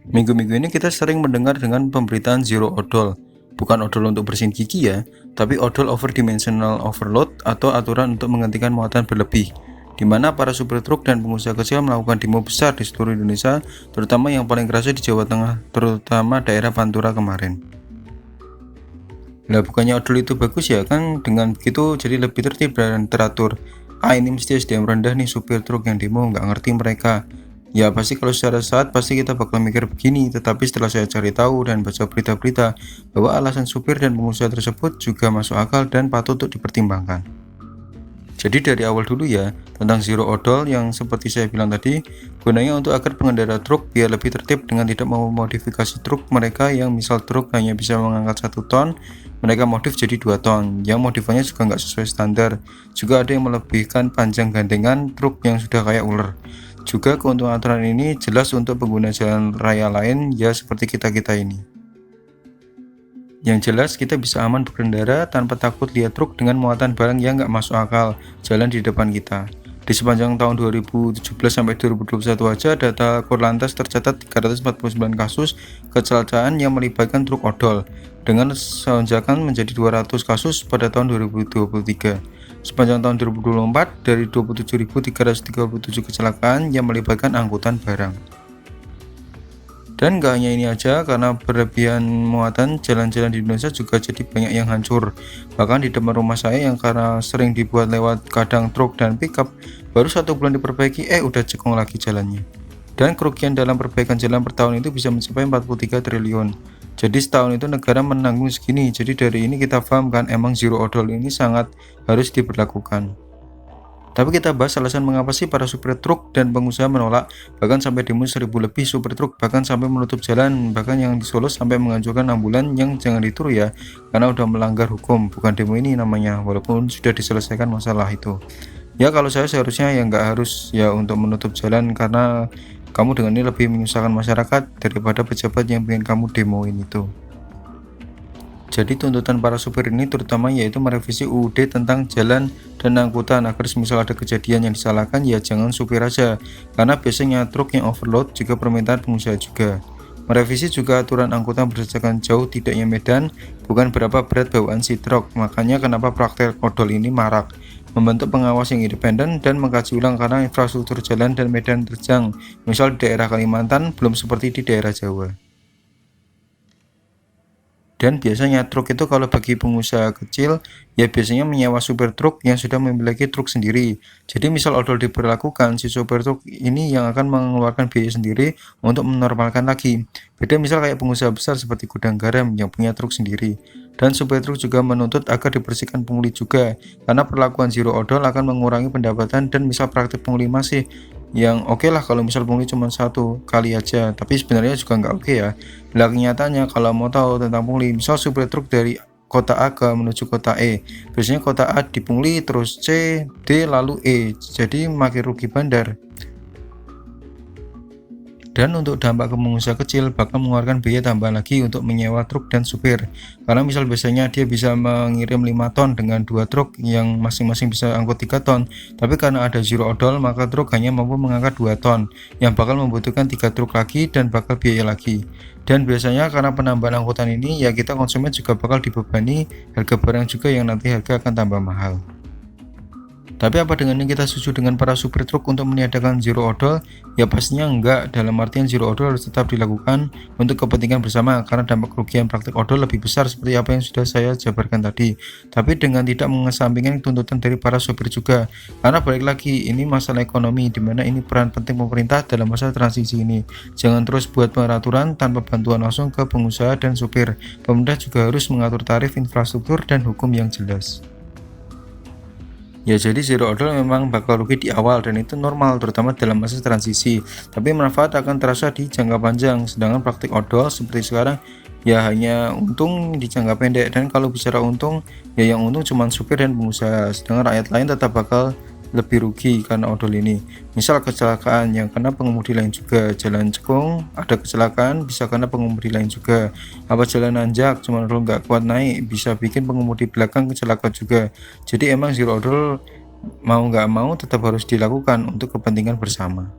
Minggu-minggu ini kita sering mendengar dengan pemberitaan zero odol. Bukan odol untuk bersihin gigi ya, tapi odol overdimensional overload atau aturan untuk menghentikan muatan berlebih, di mana para supir truk dan pengusaha kecil melakukan demo besar di seluruh Indonesia, terutama yang paling kerasa di Jawa Tengah, terutama daerah Pantura kemarin. Lah bukannya odol itu bagus ya kan, dengan begitu jadi lebih tertib dan teratur. Ini mesti SDM rendah nih supir truk yang demo, nggak ngerti mereka. Ya pasti kalau secara saat pasti kita bakal mikir begini, tetapi setelah saya cari tahu dan baca berita-berita bahwa alasan supir dan pengusaha tersebut juga masuk akal dan patut untuk dipertimbangkan. Jadi dari awal dulu ya, tentang zero odol yang seperti saya bilang tadi, gunanya untuk agar pengendara truk biar lebih tertib dengan tidak memodifikasi truk mereka yang misal truk hanya bisa mengangkat 1 ton, mereka modif jadi 2 ton, yang modifannya juga nggak sesuai standar. Juga ada yang melebihkan panjang gandengan truk yang sudah kayak ular. Juga keuntungan aturan ini jelas untuk pengguna jalan raya lain ya seperti kita-kita ini. Yang jelas kita bisa aman berkendara tanpa takut lihat truk dengan muatan barang yang nggak masuk akal jalan di depan kita. Di sepanjang tahun 2017 sampai 2021 aja data Korlantas tercatat 349 kasus kecelakaan yang melibatkan truk odol dengan lonjakan menjadi 200 kasus pada tahun 2023. Sepanjang tahun 2024 dari 27.337 kecelakaan yang melibatkan angkutan barang. Dan gak hanya ini aja, karena berlebihan muatan, jalan-jalan di Indonesia juga jadi banyak yang hancur. Bahkan di depan rumah saya yang karena sering dibuat lewat kadang truk dan pickup, baru 1 bulan diperbaiki, udah cekung lagi jalannya. Dan kerugian dalam perbaikan jalan per tahun itu bisa mencapai 43 triliun. Jadi setahun itu negara menanggung segini. Jadi dari ini kita paham kan, emang zero odol ini sangat harus diberlakukan. Tapi kita bahas alasan mengapa sih para supir truk dan pengusaha menolak, bahkan sampai demo 1000 lebih supir truk, bahkan sampai menutup jalan, bahkan yang di Solo sampai menghancurkan ambulan yang jangan ditiru ya, karena udah melanggar hukum. Bukan demo ini namanya, walaupun sudah diselesaikan masalah itu. Ya kalau saya seharusnya ya nggak harus ya untuk menutup jalan, karena kamu dengan ini lebih menyusahkan masyarakat daripada pejabat yang ingin kamu demoin itu. Jadi tuntutan para supir ini terutama yaitu merevisi UUD tentang jalan dan angkutan agar semisal ada kejadian yang disalahkan ya jangan supir aja, karena biasanya truk yang overload juga permintaan pengusaha juga. Merevisi juga aturan angkutan berdasarkan jauh tidaknya medan, bukan berapa berat bawaan si truk. Makanya kenapa praktek odol ini marak. Membentuk pengawas yang independen dan mengkaji ulang karena infrastruktur jalan dan medan terjang, misal di daerah Kalimantan belum seperti di daerah Jawa. Dan biasanya truk itu kalau bagi pengusaha kecil ya biasanya menyewa supir truk yang sudah memiliki truk sendiri. Jadi misal odol diberlakukan, si supir truk ini yang akan mengeluarkan biaya sendiri untuk menormalkan lagi. Beda misal kayak pengusaha besar seperti gudang garam yang punya truk sendiri. Dan supir truk juga menuntut agar dibersihkan pungli juga, karena perlakuan zero odol akan mengurangi pendapatan dan misal praktik pungli masih yang oke lah kalau misal pungli cuma 1 kali aja, tapi sebenarnya juga nggak oke ya. Lah kenyataannya kalau mau tahu tentang pungli, misal supir truk dari kota A ke menuju kota E, biasanya kota A dipungli terus C, D lalu E, jadi makin rugi bandar. Dan untuk dampak ke pengusaha kecil bakal mengeluarkan biaya tambahan lagi untuk menyewa truk dan supir, karena misal biasanya dia bisa mengirim 5 ton dengan 2 truk yang masing-masing bisa angkut 3 ton, tapi karena ada zero odol maka truk hanya mampu mengangkat 2 ton yang bakal membutuhkan 3 truk lagi dan bakal biaya lagi. Dan biasanya karena penambahan angkutan ini ya kita konsumen juga bakal dibebani harga barang juga yang nanti harga akan tambah mahal. Tapi apa dengan ini kita setuju dengan para supir truk untuk meniadakan zero odol? Ya pastinya enggak, dalam artian zero odol harus tetap dilakukan untuk kepentingan bersama, karena dampak kerugian praktik odol lebih besar seperti apa yang sudah saya jabarkan tadi. Tapi dengan tidak mengesampingkan tuntutan dari para supir juga, karena balik lagi ini masalah ekonomi, dimana ini peran penting pemerintah dalam masa transisi ini. Jangan terus buat peraturan tanpa bantuan langsung ke pengusaha dan supir. Pemerintah juga harus mengatur tarif, infrastruktur, dan hukum yang jelas. Ya jadi zero odol memang bakal rugi di awal dan itu normal terutama dalam masa transisi, tapi manfaat akan terasa di jangka panjang. Sedangkan praktik odol seperti sekarang ya hanya untung di jangka pendek, dan kalau bicara untung ya yang untung cuma supir dan pengusaha, sedangkan rakyat lain tetap bakal lebih rugi karena odol ini. Misal kecelakaan yang kena pengemudi lain juga, jalan cekung ada kecelakaan bisa kena pengemudi lain juga, apa jalan nanjak cuma lo nggak kuat naik bisa bikin pengemudi belakang kecelakaan juga. Jadi emang zero odol mau nggak mau tetap harus dilakukan untuk kepentingan bersama.